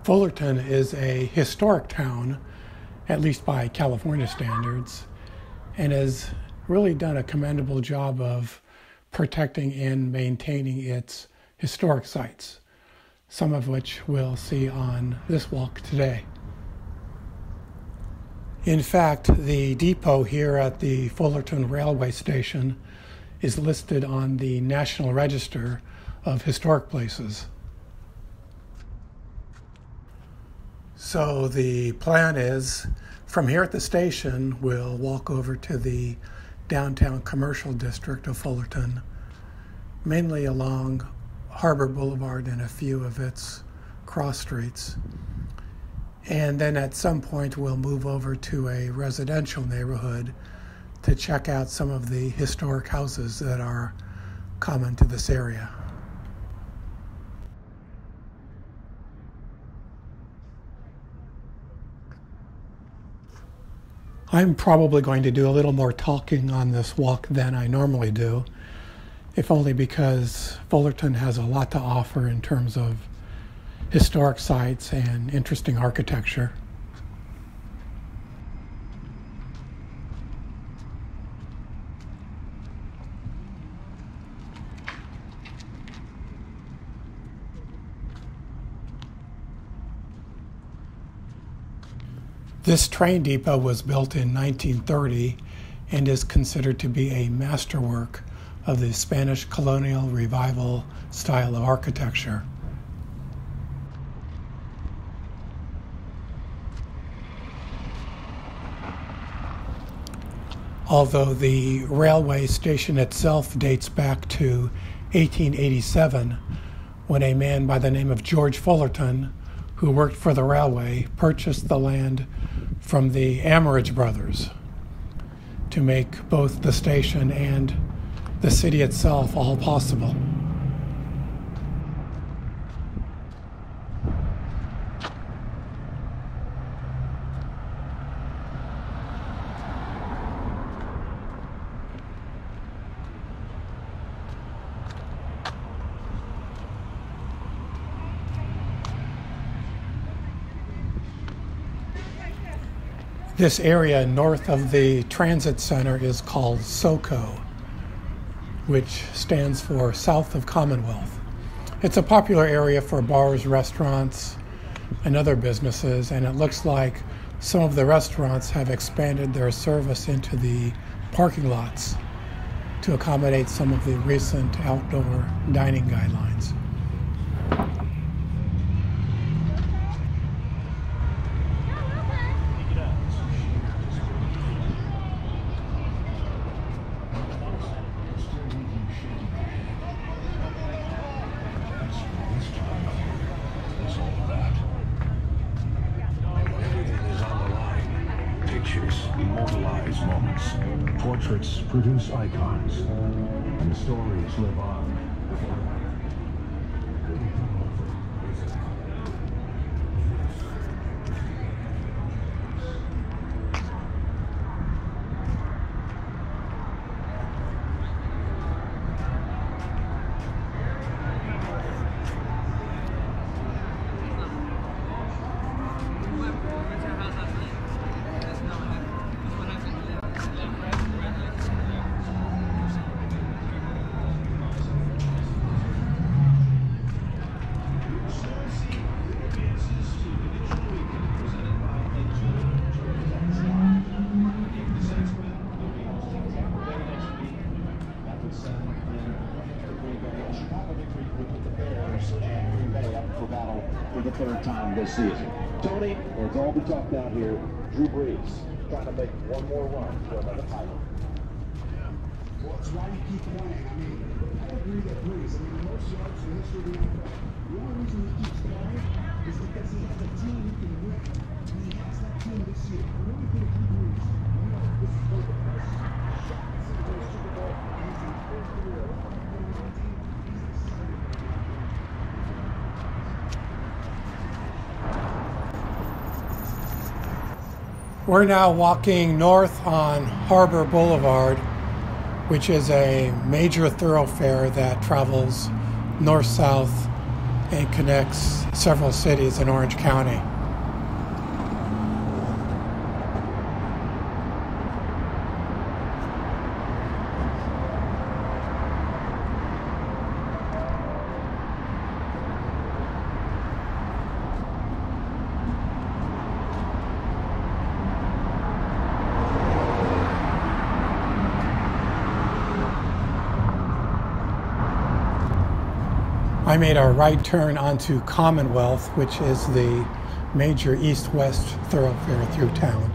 Fullerton is a historic town, at least by California standards, and has really done a commendable job of protecting and maintaining its historic sites, some of which we'll see on this walk today. In fact, the depot here at the Fullerton railway station is listed on the National Register of Historic Places. So the plan is, from here at the station, we'll walk over to the downtown commercial district of Fullerton, mainly along Harbor Boulevard and a few of its cross streets. And then at some point we'll move over to a residential neighborhood to check out some of the historic houses that are common to this area. I'm probably going to do a little more talking on this walk than I normally do, if only because Fullerton has a lot to offer in terms of historic sites and interesting architecture. This train depot was built in 1930 and is considered to be a masterwork of the Spanish colonial revival style of architecture. Although the railway station itself dates back to 1887, when a man by the name of George Fullerton, who worked for the railway, purchased the land from the Amherst brothers to make both the station and the city itself all possible. This area north of the transit center is called Soco, which stands for South of Commonwealth. It's a popular area for bars, restaurants, and other businesses, and it looks like some of the restaurants have expanded their service into the parking lots to accommodate some of the recent outdoor dining guidelines. Immortalize moments. Portraits produce icons, and the stories live on. For the third time this season. Tony, it's all we talked about here. Drew Brees trying to make one more run for another title. Well, it's why you keep playing. I mean, I agree that Brees, the most yards in the history of the NFL. The only reason he keeps playing is because he has a team who can win. And he has that team this year. The only thing Drew Brees, this is for the first shot at Super Bowl. He's in his first career. We're now walking north on Harbor Boulevard, which is a major thoroughfare that travels north-south and connects several cities in Orange County. I made a right turn onto Commonwealth, which is the major east-west thoroughfare through town.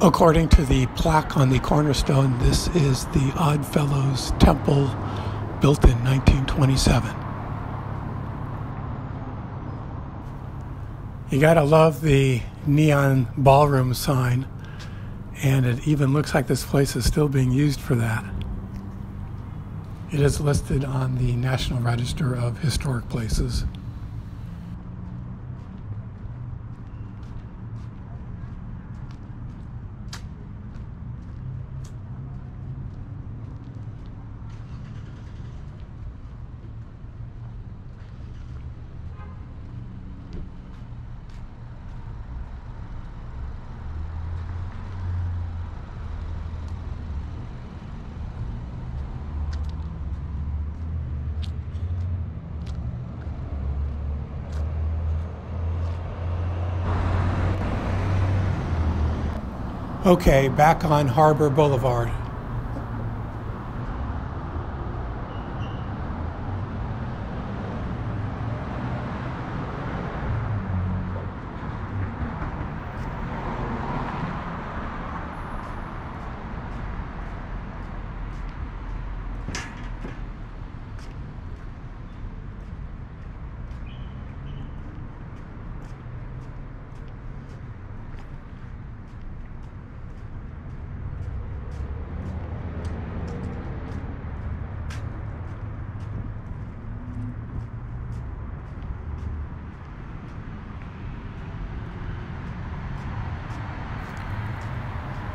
According to the plaque on the cornerstone, this is the Oddfellows Temple, built in 1927. You gotta love the neon ballroom sign, and it even looks like this place is still being used for that. It is listed on the National Register of Historic Places. Okay, back on Harbor Boulevard.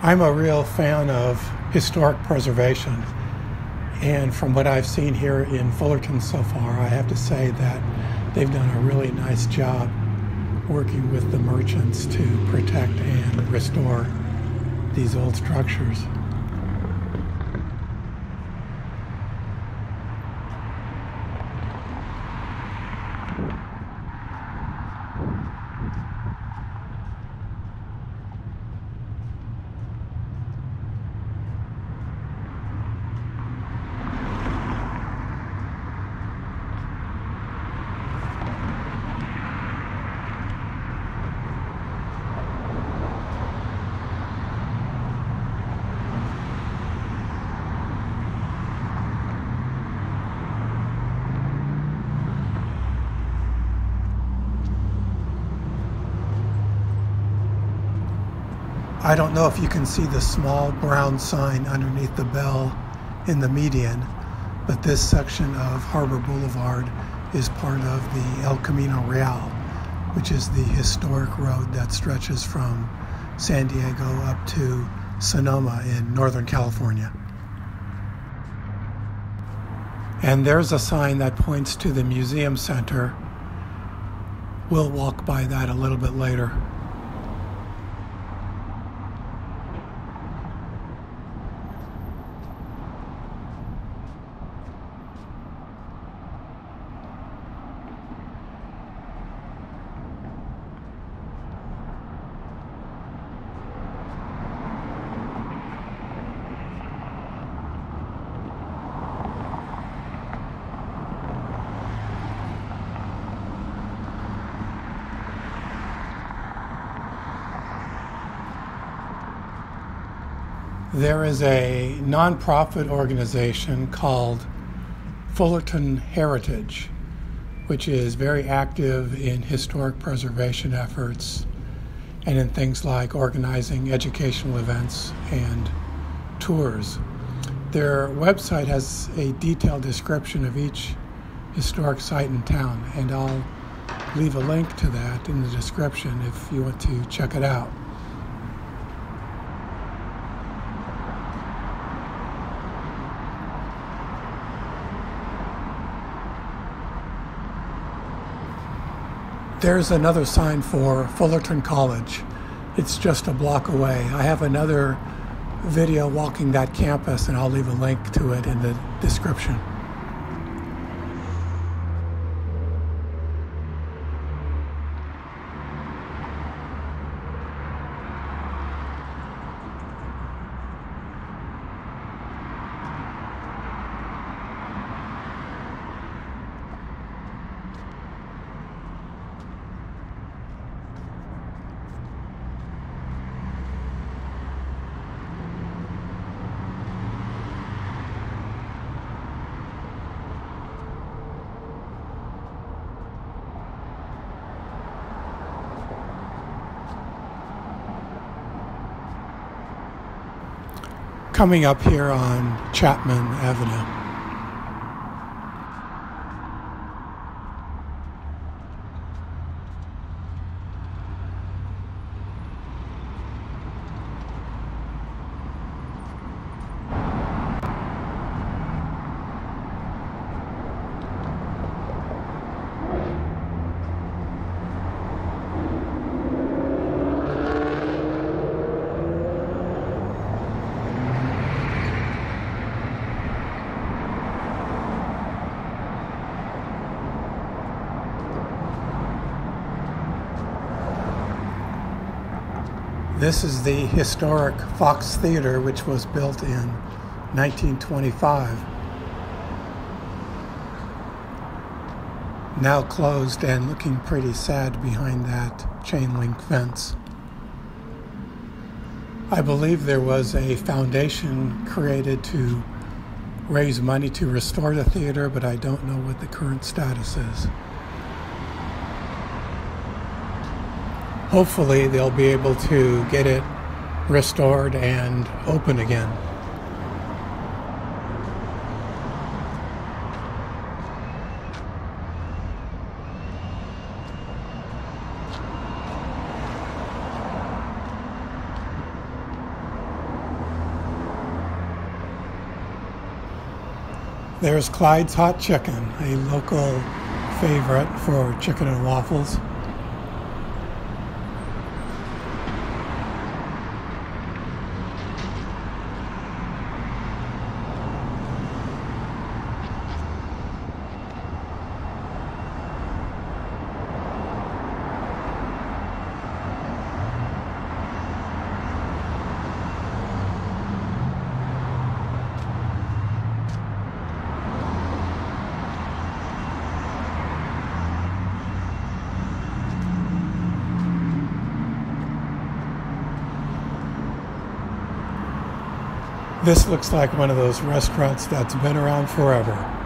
I'm a real fan of historic preservation, and from what I've seen here in Fullerton so far, I have to say that they've done a really nice job working with the merchants to protect and restore these old structures. I don't know if you can see the small brown sign underneath the bell in the median, but this section of Harbor Boulevard is part of the El Camino Real, which is the historic road that stretches from San Diego up to Sonoma in Northern California. And there's a sign that points to the museum center. We'll walk by that a little bit later. There is a nonprofit organization called Fullerton Heritage, which is very active in historic preservation efforts and in things like organizing educational events and tours. Their website has a detailed description of each historic site in town, and I'll leave a link to that in the description if you want to check it out. There's another sign for Fullerton College. It's just a block away. I have another video walking that campus, and I'll leave a link to it in the description. Coming up here on Chapman Avenue. This is the historic Fox Theater, which was built in 1925. Now closed and looking pretty sad behind that chain link fence. I believe there was a foundation created to raise money to restore the theater, but I don't know what the current status is. Hopefully they'll be able to get it restored and open again. There's Clyde's Hot Chicken, a local favorite for chicken and waffles. This looks like one of those restaurants that's been around forever.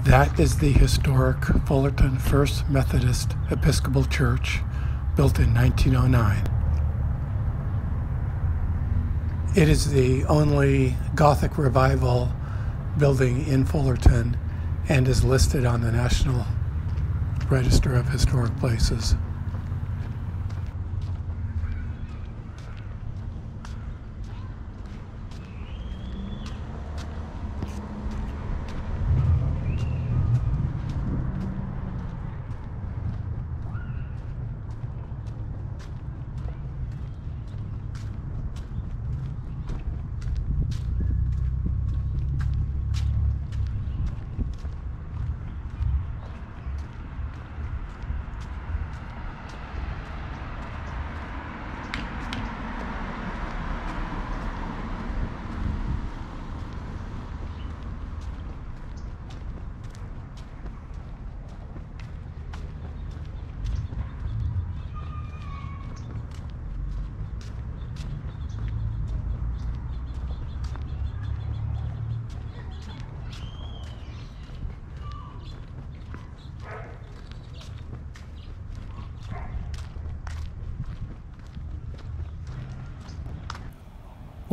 That is the historic Fullerton First Methodist Episcopal Church, built in 1909. It is the only Gothic Revival building in Fullerton and is listed on the National Register of Historic Places.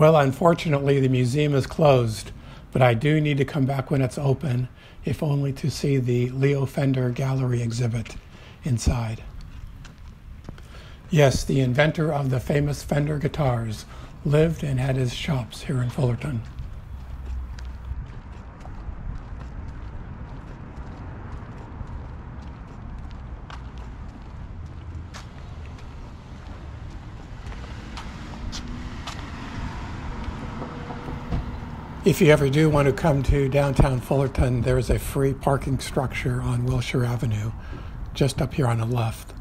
Well, unfortunately, the museum is closed, but I do need to come back when it's open, if only to see the Leo Fender gallery exhibit inside. Yes, the inventor of the famous Fender guitars lived and had his shops here in Fullerton. If you ever do want to come to downtown Fullerton, there's a free parking structure on Wilshire Avenue, just up here on the left.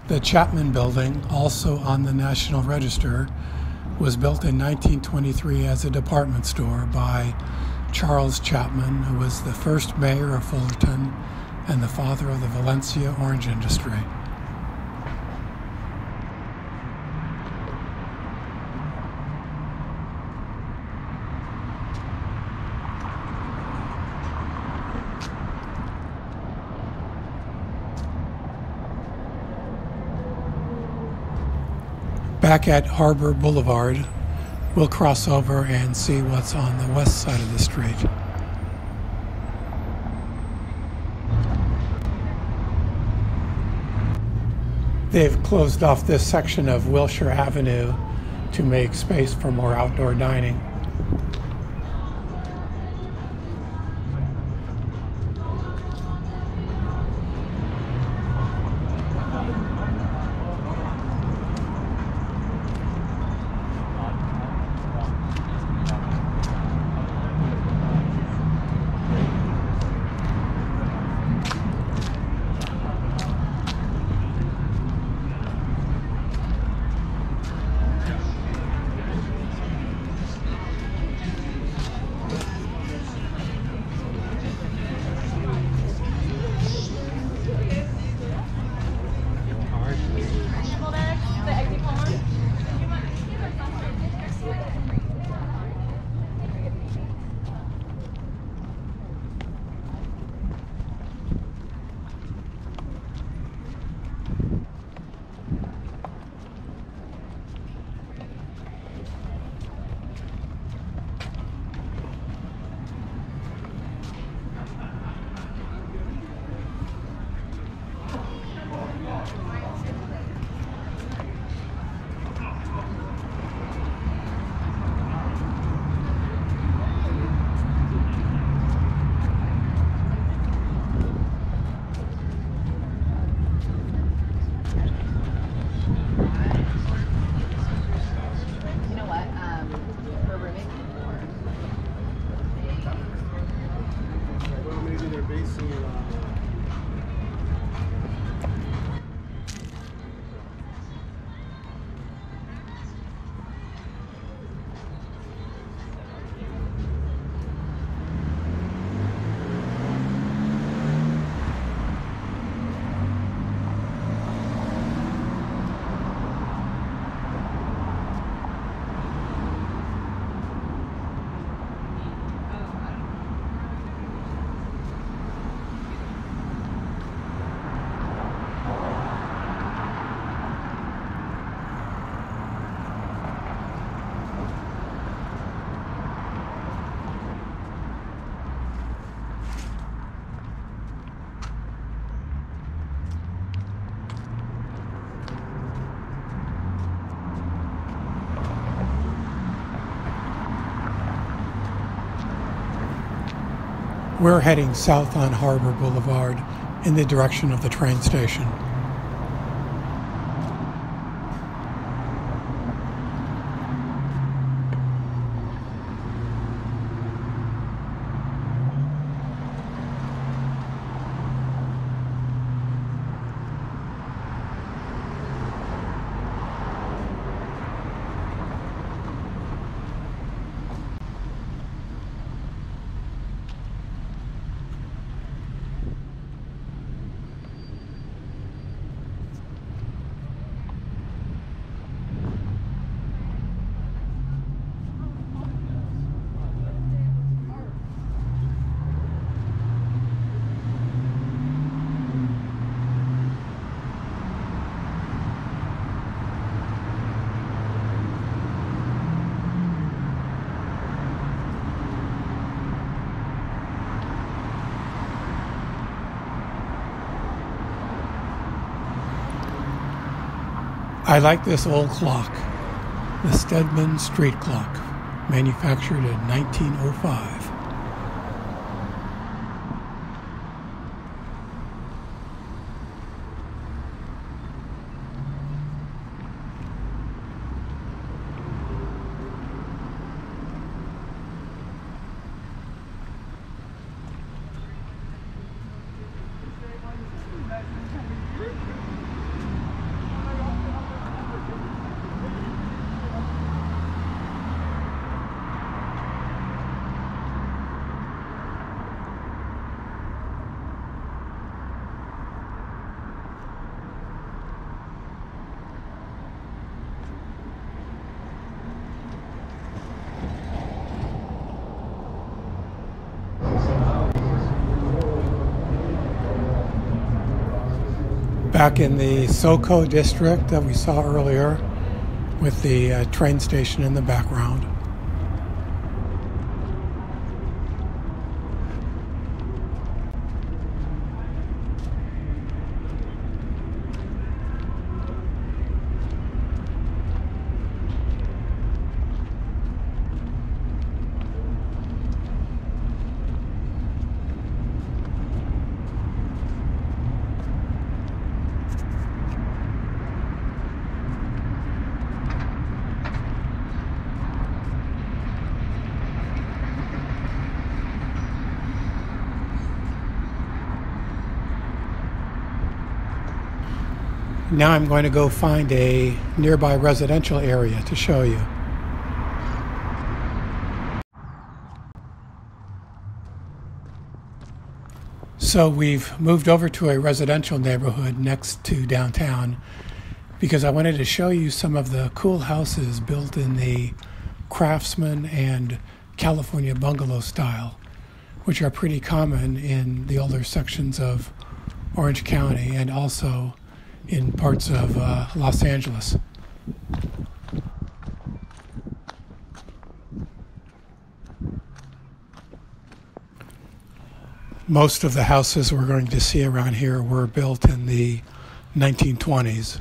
The Chapman Building, also on the National Register, was built in 1923 as a department store by Charles Chapman, who was the first mayor of Fullerton and the father of the Valencia orange industry. Back at Harbor Boulevard, we'll cross over and see what's on the west side of the street. They've closed off this section of Wilshire Avenue to make space for more outdoor dining. We're heading south on Harbor Boulevard in the direction of the train station. I like this old clock, the Stedman Street Clock, manufactured in 1905. Back in the Soco district that we saw earlier with the train station in the background. Now I'm going to go find a nearby residential area to show you. So we've moved over to a residential neighborhood next to downtown because I wanted to show you some of the cool houses built in the craftsman and California bungalow style, which are pretty common in the older sections of Orange County and also in parts of Los Angeles. Most of the houses we're going to see around here were built in the 1920s.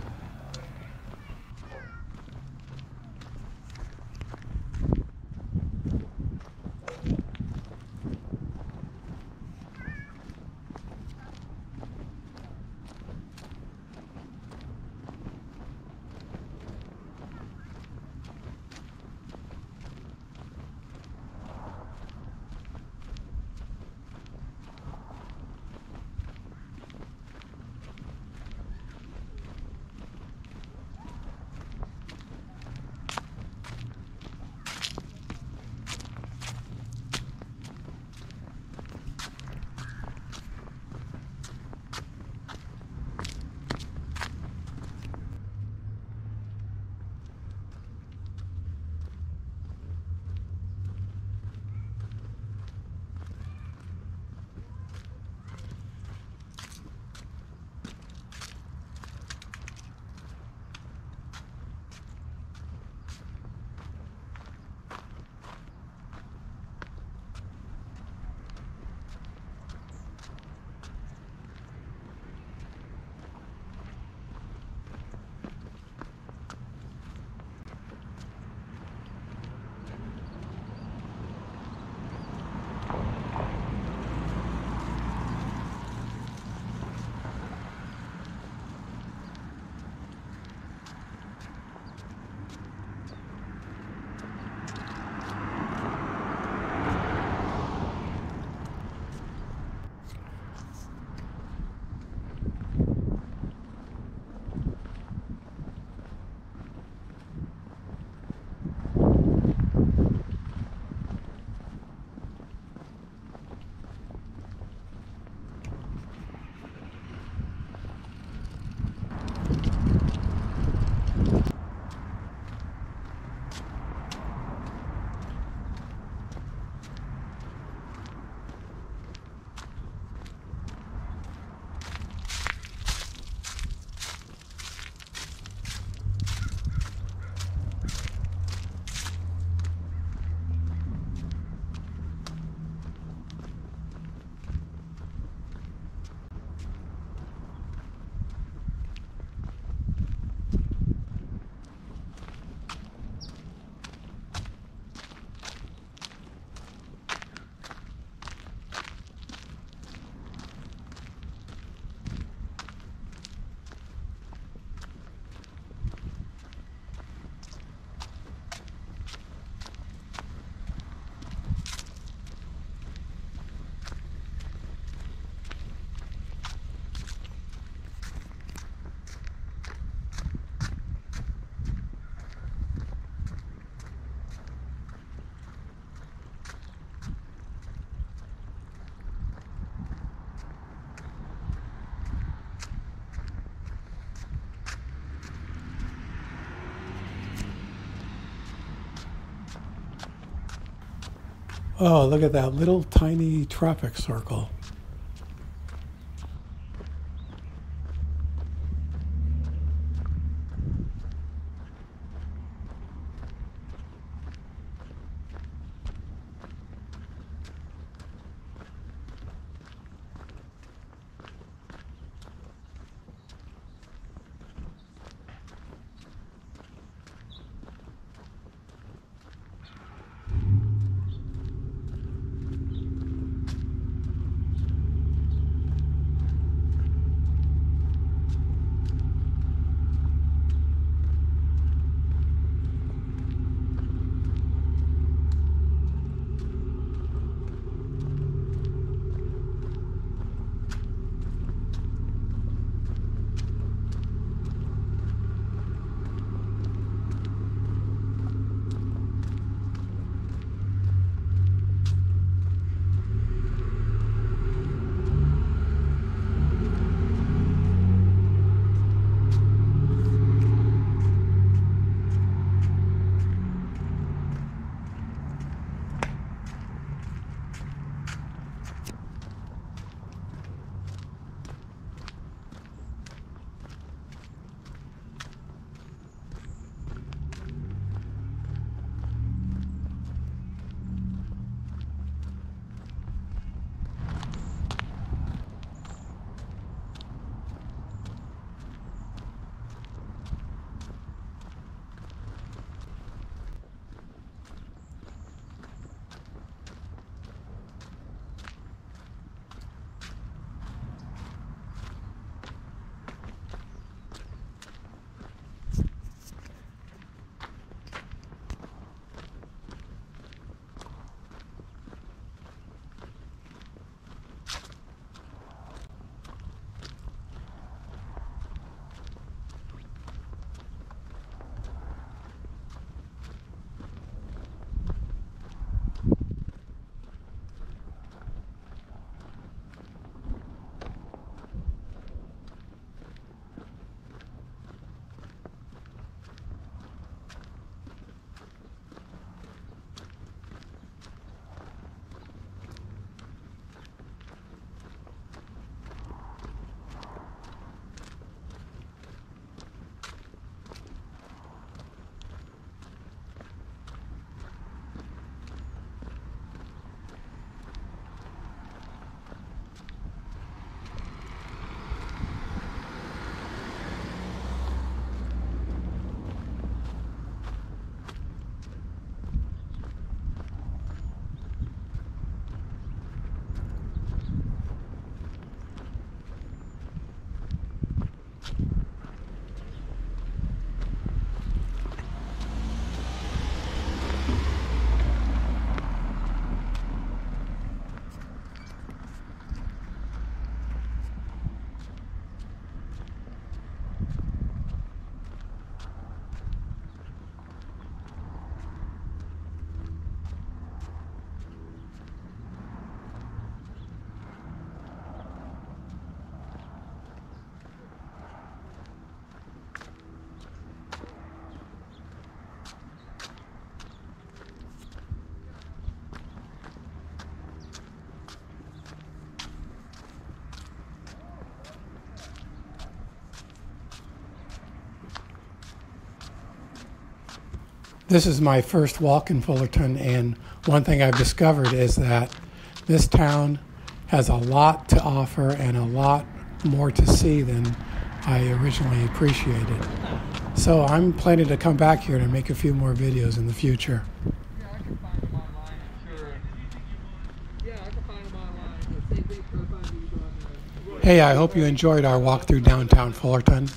Oh, look at that little tiny traffic circle. This is my first walk in Fullerton, and one thing I've discovered is that this town has a lot to offer and a lot more to see than I originally appreciated. So I'm planning to come back here to make a few more videos in the future. Yeah, I can find them online, I'm sure. Yeah, I can find them online. The same thing for the findings on Hey, I hope you enjoyed our walk through downtown Fullerton.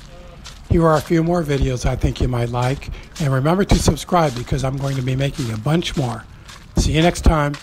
Here are a few more videos I think you might like. And remember to subscribe because I'm going to be making a bunch more. See you next time.